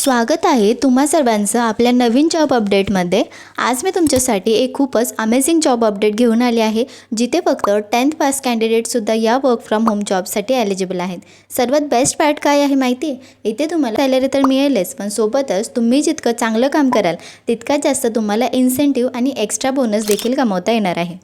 स्वागत आहे तुम्हा सर्वांचं आपल्या नवीन जॉब अपडेटमध्ये। आज मी तुमच्यासाठी एक खूपच अमेझिंग जॉब अपडेट घेऊन आली आहे, जिथे फक्त 10th पास कॅन्डिडेटसुद्धा या वर्क फ्रॉम होम जॉबसाठी एलिजिबल आहेत। सर्वात बेस्ट पार्ट काय आहे माहिती आहे? इथे तुम्हाला सॅलरी तर मिळेलच, पण सोबतच तुम्ही जितकं चांगलं काम कराल तितका जास्त तुम्हाला इन्सेंटिव्ह आणि एक्स्ट्रा बोनस देखील कमवता येणार आहे।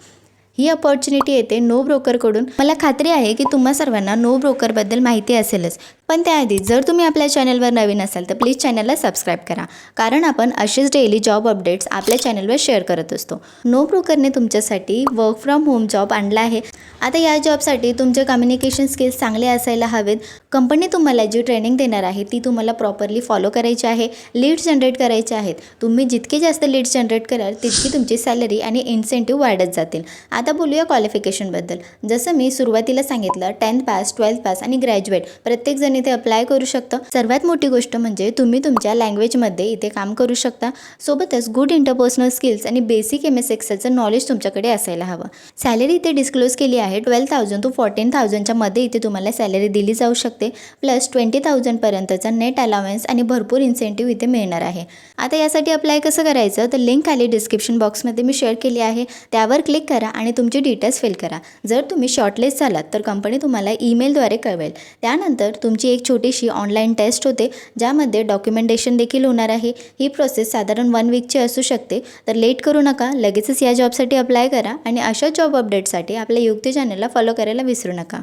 ही अपॉर्च्युनिटी येते नो ब्रोकरकडून। मला खात्री आहे की तुम्हा सर्वांना नो ब्रोकरबद्दल माहिती असेलच, पण त्याआधी जर तुम्ही आपल्या चॅनलवर नवीन असाल तर प्लीज चॅनलला सबस्क्राईब करा, कारण आपण असेच डेली जॉब अपडेट्स आपल्या चॅनलवर शेअर करत असतो। नो ब्रोकरने तुमच्यासाठी वर्क फ्रॉम होम जॉब आणला आहे। आता या जॉबसाठी तुमचे कम्युनिकेशन स्किल्स चांगले असायला हवेत। कंपनी तुम्हाला जी ट्रेनिंग देणार आहे ती तुम्हाला प्रॉपरली फॉलो करायची आहे। लीड्स जनरेट करायचे आहेत। तुम्ही जितके जास्त लीड्स जनरेट कराल तितकी तुमची सॅलरी आणि इन्सेंटिव्ह वाढत जातील। आता बोलूया क्वालिफिकेशनबद्दल। जसं मी सुरुवातीला सांगितलं, 10th पास, 12th पास आणि ग्रॅज्युएट प्रत्येकजण इथे अप्लाय करू शकतं। सर्वात मोठी गोष्ट म्हणजे तुम्ही तुमच्या लँग्वेजमध्ये इथे काम करू शकता। सोबतच गुड इंटरपर्सनल स्किल्स आणि बेसिक MS एक्सेलचं नॉलेज तुमच्याकडे असायला हवं। सॅलरी इथे डिस्क्लोज केली आहे 12,000 to 14,000च्या मध्ये इथे तुम्हाला सॅलरी दिली जाऊ शकते, प्लस 20,000 पर्यंतचा नेट अलाउन्स आणि भरपूर इन्सेंटिव्ह इथे मिळणार आहे। आता यासाठी अप्लाय कसं करायचं तर लिंक खाली डिस्क्रिप्शन बॉक्समध्ये मी शेअर केली आहे, त्यावर क्लिक करा आणि तुमची डिटेल्स फिल करा। जर तुम्ही शॉर्टलिस्ट झालात तर कंपनी तुम्हाला ईमेलद्वारे कळवेल। त्यानंतर तुमची एक छोटीशी ऑनलाईन टेस्ट होते, ज्यामध्ये डॉक्युमेंटेशन देखील होणार आहे। ही प्रोसेस साधारण 1 वीकची असू शकते, तर लेट करू नका, लगेचच या जॉबसाठी अप्लाय करा आणि अशा जॉब अपडेटसाठी आपल्या युक्ती चॅनलला फॉलो करायला विसरू नका।